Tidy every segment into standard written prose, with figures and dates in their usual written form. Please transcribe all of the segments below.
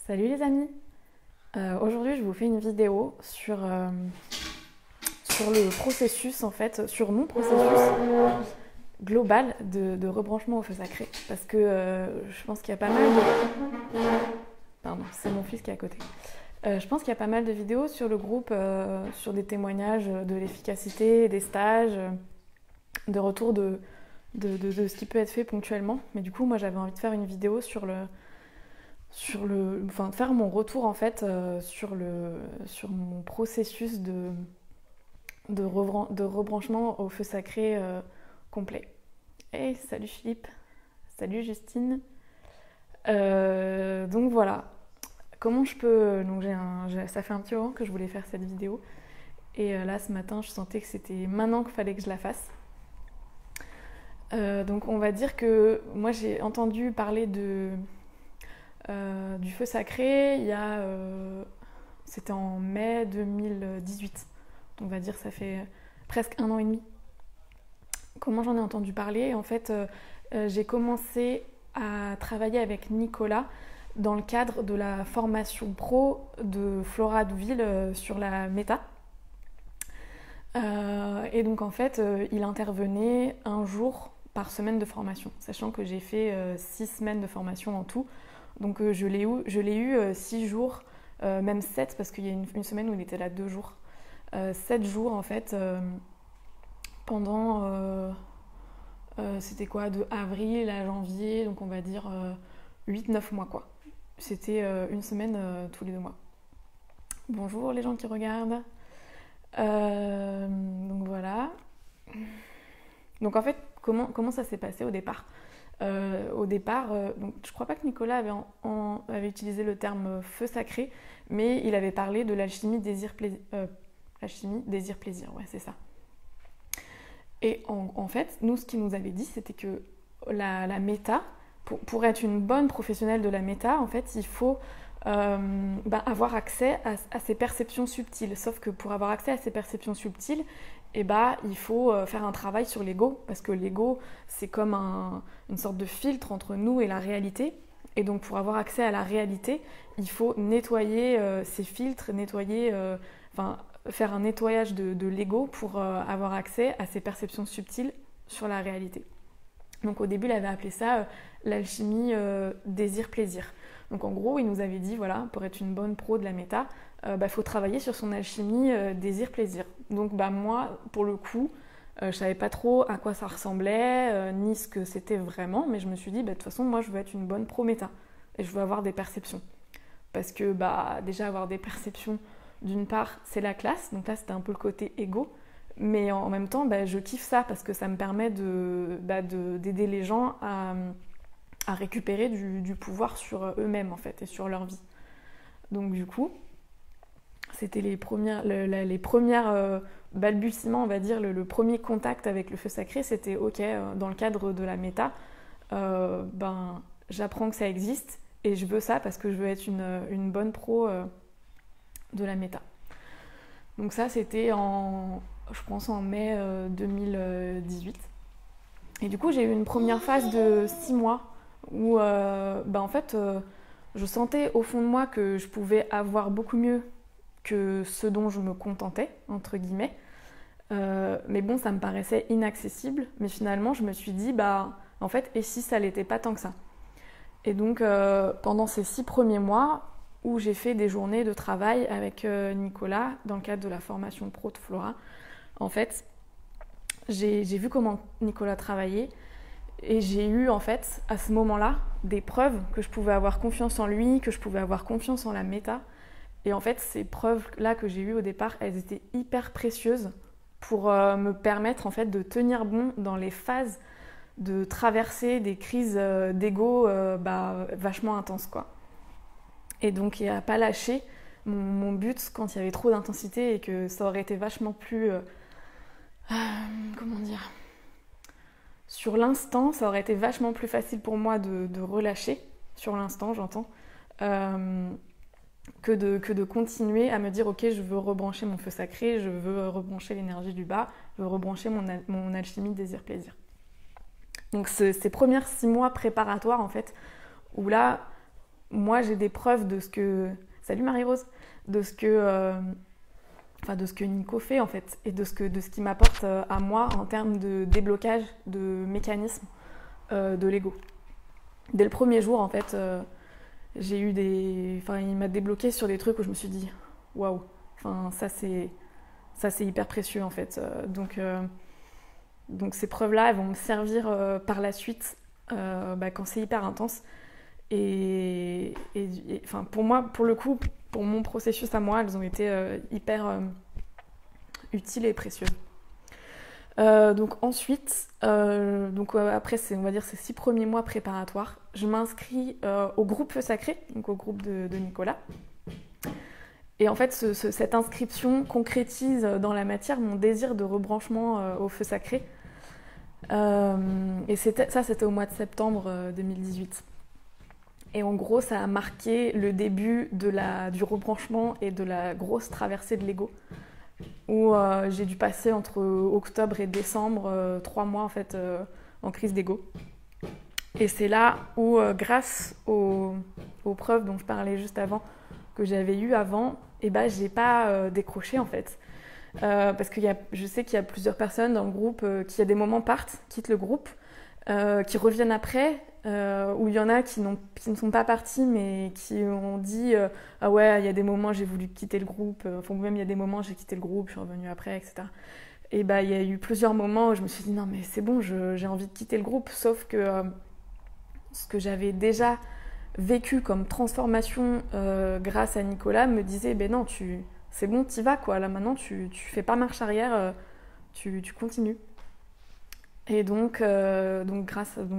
Salut les amis. Aujourd'hui je vous fais une vidéo sur le processus en fait, sur mon processus global de rebranchement au feu sacré. Parce que je pense qu'il y a pas mal de... Pardon, c'est mon fils qui est à côté. Je pense qu'il y a pas mal de vidéos sur le groupe, sur des témoignages de l'efficacité, des stages, de retour de ce qui peut être fait ponctuellement. Mais du coup moi j'avais envie de faire une vidéo enfin faire mon retour en fait sur mon processus de rebranchement au feu sacré complet. Hey, salut Philippe, salut Justine. Donc voilà, comment je peux... Donc ça fait un petit moment que je voulais faire cette vidéo et là ce matin je sentais que c'était maintenant qu'il fallait que je la fasse. Donc on va dire que moi j'ai entendu parler du feu sacré, c'était en mai 2018. On va dire ça fait presque 1 an et demi. Comment j'en ai entendu parler? En fait, j'ai commencé à travailler avec Nicolas dans le cadre de la formation pro de Flora Douville sur la méta. Et donc en fait, il intervenait un jour par semaine de formation, sachant que j'ai fait 6 semaines de formation en tout. Donc je l'ai eu 6 jours, même 7 parce qu'il y a une semaine où il était là 2 jours. 7 jours en fait, pendant, c'était quoi, de avril à janvier, donc on va dire 8-9 mois quoi. C'était une semaine tous les 2 mois. Bonjour les gens qui regardent. Donc voilà. Donc en fait, comment ça s'est passé au départ? Au départ, donc, je crois pas que Nicolas avait utilisé le terme feu sacré, mais il avait parlé de l'alchimie désir-plaisir. L'alchimie désir-plaisir, ouais, c'est ça. Et en fait, nous, ce qu'il nous avait dit, c'était que la méta, pour être une bonne professionnelle de la méta, en fait, il faut avoir accès à ces perceptions subtiles. Sauf que pour avoir accès à ces perceptions subtiles, il faut faire un travail sur l'ego, parce que l'ego, c'est comme une sorte de filtre entre nous et la réalité. Et donc pour avoir accès à la réalité, il faut nettoyer ces filtres, faire un nettoyage de l'ego pour avoir accès à ces perceptions subtiles sur la réalité. Donc au début, il avait appelé ça l'alchimie désir-plaisir. Donc en gros, il nous avait dit, voilà, pour être une bonne pro de la méta, faut travailler sur son alchimie désir-plaisir. Donc moi, pour le coup, je savais pas trop à quoi ça ressemblait, ni ce que c'était vraiment, mais je me suis dit, de toute façon, moi, je veux être une bonne pro méta. Et je veux avoir des perceptions. Parce que déjà, avoir des perceptions, d'une part, c'est la classe. Donc là, c'était un peu le côté égo. Mais en même temps, je kiffe ça parce que ça me permet d'aider les gens à récupérer du pouvoir sur eux-mêmes en fait et sur leur vie. Donc du coup, c'était les premières balbutiements, on va dire, le premier contact avec le feu sacré, c'était ok, dans le cadre de la méta, j'apprends que ça existe et je veux ça parce que je veux être une bonne pro de la méta. Donc ça, c'était je pense en mai 2018. Et du coup, j'ai eu une première phase de 6 mois où en fait, je sentais au fond de moi que je pouvais avoir beaucoup mieux que ce dont je me contentais, entre guillemets. Mais bon, ça me paraissait inaccessible. Mais finalement, je me suis dit, en fait, et si ça l'était pas tant que ça? Et donc, pendant ces 6 premiers mois, où j'ai fait des journées de travail avec Nicolas, dans le cadre de la formation pro de Flora, en fait, j'ai vu comment Nicolas travaillait. Et j'ai eu en fait à ce moment-là des preuves que je pouvais avoir confiance en lui, que je pouvais avoir confiance en la méta. Et en fait ces preuves-là que j'ai eues au départ, elles étaient hyper précieuses pour me permettre en fait de tenir bon dans les phases de traverser des crises d'ego vachement intenses quoi. Et donc il n'y a pas lâché mon but quand il y avait trop d'intensité et que ça aurait été vachement plus... comment dire ? Sur l'instant, ça aurait été vachement plus facile pour moi de relâcher, sur l'instant j'entends, que de continuer à me dire ok, je veux rebrancher mon feu sacré, je veux rebrancher l'énergie du bas, je veux rebrancher mon alchimie désir-plaisir. Donc ces premières 6 mois préparatoires en fait, où là, moi j'ai des preuves de ce que... Salut Marie-Rose! De ce que... de ce que Nico fait en fait, et de ce qu'il m'apporte à moi en termes de déblocage de mécanismes de l'ego. Dès le premier jour, en fait, j'ai eu des... Enfin, il m'a débloqué sur des trucs où je me suis dit, waouh, enfin, ça c'est hyper précieux en fait. Donc ces preuves-là, elles vont me servir par la suite quand c'est hyper intense. Enfin, pour moi, pour le coup, pour mon processus à moi, elles ont été hyper utiles et précieuses. Donc ensuite, après on va dire ces 6 premiers mois préparatoires, je m'inscris au groupe Feu Sacré, donc au groupe de Nicolas. Et en fait, cette inscription concrétise dans la matière mon désir de rebranchement au Feu Sacré. Et c'était au mois de septembre 2018. Et en gros, ça a marqué le début du rebranchement et de la grosse traversée de l'ego, où j'ai dû passer entre octobre et décembre 3 mois en fait en crise d'ego. Et c'est là où, grâce aux preuves dont je parlais juste avant, que j'avais eues avant, j'ai pas décroché en fait. Parce que je sais qu'il y a plusieurs personnes dans le groupe qui à des moments quittent le groupe, qui reviennent après, où il y en a qui ne sont pas partis mais qui ont dit ah ouais, il y a des moments j'ai voulu quitter le groupe, même il y a des moments j'ai quitté le groupe, je suis revenue après, etc. Et il y a eu plusieurs moments où je me suis dit non mais c'est bon, j'ai envie de quitter le groupe, sauf que ce que j'avais déjà vécu comme transformation grâce à Nicolas me disait non, c'est bon, t'y vas quoi, là maintenant tu fais pas marche arrière, tu continues. Et donc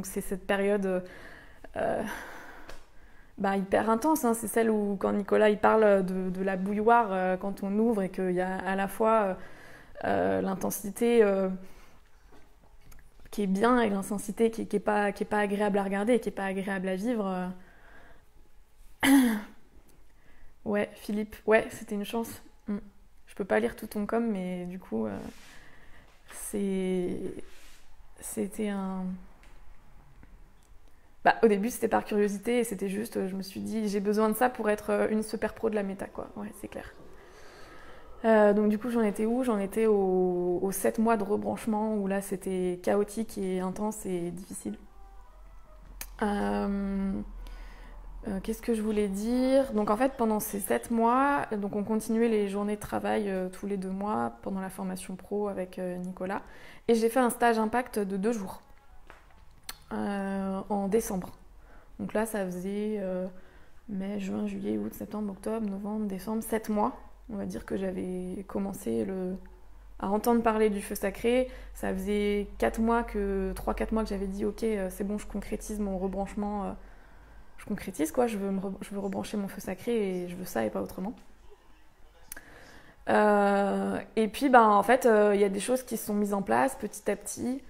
c'est cette période hyper intense, hein. C'est celle où quand Nicolas il parle de la bouilloire quand on ouvre et qu'il y a à la fois l'intensité qui est bien et l'intensité qui est pas agréable à regarder et qui est pas agréable à vivre. Ouais, Philippe, ouais, c'était une chance. Je peux pas lire tout ton com, mais du coup c'était un... au début, c'était par curiosité et c'était juste, je me suis dit, j'ai besoin de ça pour être une super pro de la méta, quoi. Ouais, c'est clair. Donc du coup, j'en étais où ? J'en étais aux 7 mois de rebranchement où là, c'était chaotique et intense et difficile. Qu'est-ce que je voulais dire ? Donc en fait, pendant ces 7 mois, on continuait les journées de travail tous les 2 mois pendant la formation pro avec Nicolas. Et j'ai fait un stage impact de 2 jours en décembre. Donc là, ça faisait mai, juin, juillet, août, septembre, octobre, novembre, décembre, 7 mois. On va dire que j'avais commencé à entendre parler du feu sacré. Ça faisait 3-4 mois que j'avais dit ok, c'est bon, je concrétise mon rebranchement. Je concrétise quoi, je veux rebrancher mon feu sacré et je veux ça et pas autrement. Et puis en fait il y a des choses qui se sont mises en place petit à petit.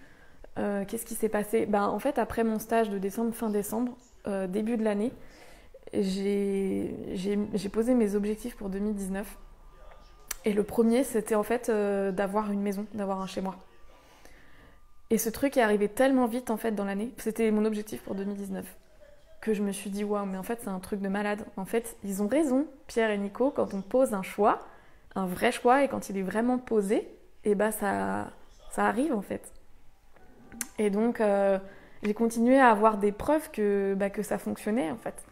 Qu'est-ce qui s'est passé ? En fait après mon stage de fin décembre, début de l'année, j'ai posé mes objectifs pour 2019. Et le premier c'était en fait d'avoir une maison, d'avoir un chez moi. Et ce truc est arrivé tellement vite en fait dans l'année, c'était mon objectif pour 2019. Que je me suis dit waouh, mais en fait c'est un truc de malade. En fait ils ont raison, Pierre et Nico, quand on pose un choix, un vrai choix, et quand il est vraiment posé, ça arrive en fait. Et donc j'ai continué à avoir des preuves que ça fonctionnait en fait.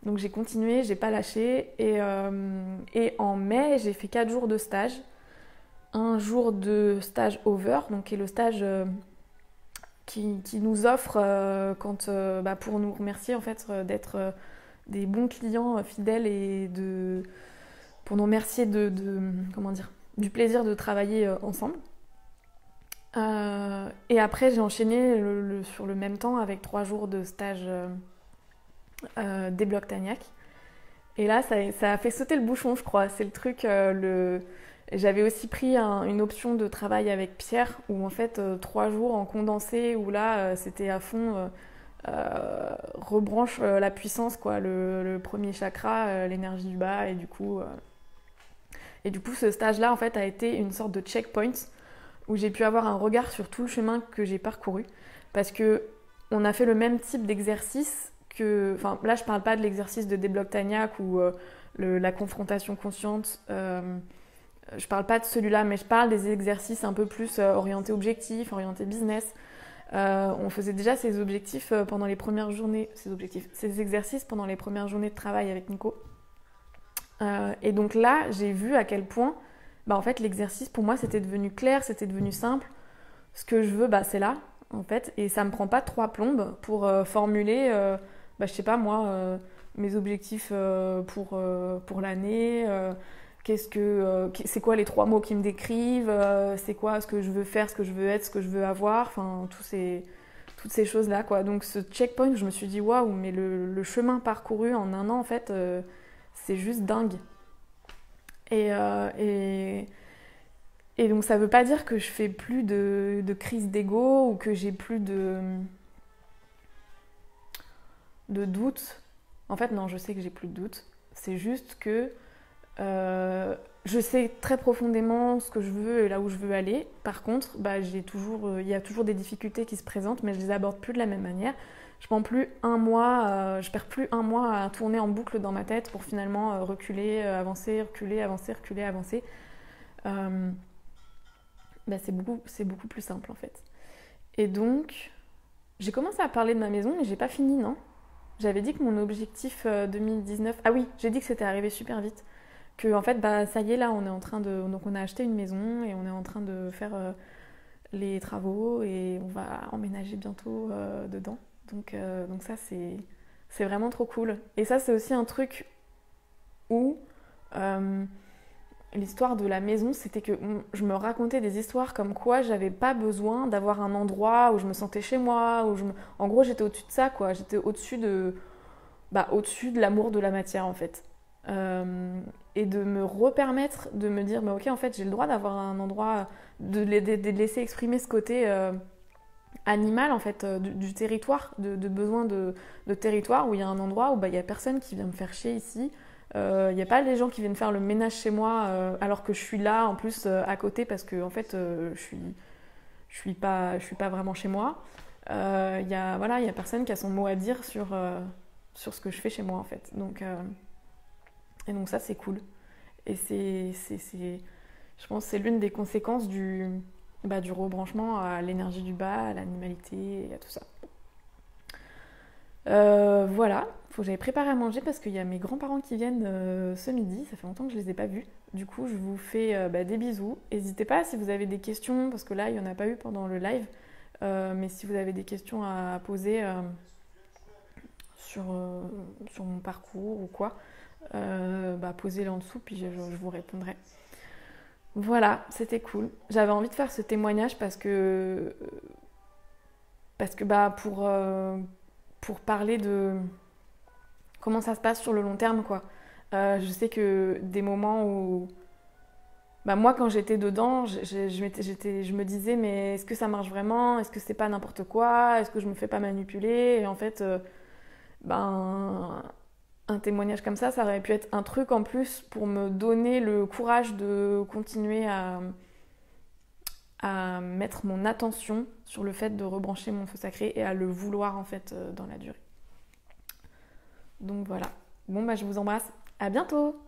Donc j'ai continué, j'ai pas lâché, et en mai j'ai fait 4 jours de stage. Un jour de stage over, donc qui est le stage qui nous offre pour nous remercier en fait d'être des bons clients fidèles et pour nous remercier du plaisir de travailler ensemble. Et après j'ai enchaîné sur le même temps avec 3 jours de stage débloc Tagnac. Et là ça a fait sauter le bouchon, je crois. C'est le truc J'avais aussi pris une option de travail avec Pierre où en fait 3 jours en condensé où là c'était à fond rebranche la puissance quoi, le premier chakra, l'énergie du bas, et du coup ce stage là en fait a été une sorte de checkpoint où j'ai pu avoir un regard sur tout le chemin que j'ai parcouru, parce que on a fait le même type d'exercice que... Enfin, là, je parle pas de l'exercice de débloc Tagnac ou la confrontation consciente. Je parle pas de celui-là, mais je parle des exercices un peu plus orientés objectifs, orientés business. On faisait déjà ces objectifs pendant les premières journées, ces exercices pendant les premières journées de travail avec Nico. Et donc là, j'ai vu à quel point, en fait, l'exercice pour moi c'était devenu clair, c'était devenu simple. Ce que je veux, c'est là, en fait, et ça me prend pas 3 plombes pour formuler, je sais pas moi, mes objectifs pour l'année. C'est quoi les 3 mots qui me décrivent, c'est quoi ce que je veux faire, ce que je veux être, ce que je veux avoir, enfin toutes ces choses-là, quoi. Donc ce checkpoint, je me suis dit waouh, mais le chemin parcouru en un an, en fait, c'est juste dingue. Et donc ça veut pas dire que je fais plus de crise d'ego ou que j'ai plus de doutes. En fait, non, je sais que j'ai plus de doutes. C'est juste que je sais très profondément ce que je veux et là où je veux aller. Par contre, il y a toujours des difficultés qui se présentent, mais je les aborde plus de la même manière. Je perds plus un mois à tourner en boucle dans ma tête pour finalement reculer, avancer, reculer, avancer, reculer, avancer. C'est beaucoup plus simple en fait. Et donc, j'ai commencé à parler de ma maison, mais j'ai pas fini, non ? J'avais dit que mon objectif 2019... Ah oui, j'ai dit que c'était arrivé super vite. Que en fait, ça y est, là, on est en train de... Donc on a acheté une maison et on est en train de faire les travaux et on va emménager bientôt dedans. Donc ça, c'est vraiment trop cool. Et ça, c'est aussi un truc où... l'histoire de la maison, c'était que je me racontais des histoires comme quoi j'avais pas besoin d'avoir un endroit où je me sentais chez moi, en gros j'étais au-dessus de ça, quoi. J'étais au-dessus de l'amour de la matière en fait. Et de me repermettre de me dire ok, en fait j'ai le droit d'avoir un endroit, de laisser exprimer ce côté animal en fait, du territoire, de besoin de territoire, où il y a un endroit où il y a personne qui vient me faire chier ici. Il n'y a pas les gens qui viennent faire le ménage chez moi alors que je suis là en plus à côté parce que en fait je suis pas vraiment chez moi. Il y a personne qui a son mot à dire sur ce que je fais chez moi en fait. Et donc ça c'est cool. Et je pense que c'est l'une des conséquences du rebranchement à l'énergie du bas, à l'animalité et à tout ça. Voilà, faut que j'aille préparer à manger parce qu'il y a mes grands-parents qui viennent ce midi, ça fait longtemps que je les ai pas vus. Du coup, je vous fais des bisous. N'hésitez pas si vous avez des questions, parce que là, il n'y en a pas eu pendant le live, mais si vous avez des questions à poser sur mon parcours ou quoi, posez-les en dessous, puis je vous répondrai. Voilà, c'était cool. J'avais envie de faire ce témoignage parce que pour parler de comment ça se passe sur le long terme, quoi. Je sais que des moments où... moi, quand j'étais dedans, je me disais, mais est-ce que ça marche vraiment ? Est-ce que c'est pas n'importe quoi ? Est-ce que je me fais pas manipuler ? Et en fait, un témoignage comme ça aurait pu être un truc en plus pour me donner le courage de continuer à mettre mon attention sur le fait de rebrancher mon feu sacré et à le vouloir en fait dans la durée. Donc voilà. Bon je vous embrasse. À bientôt!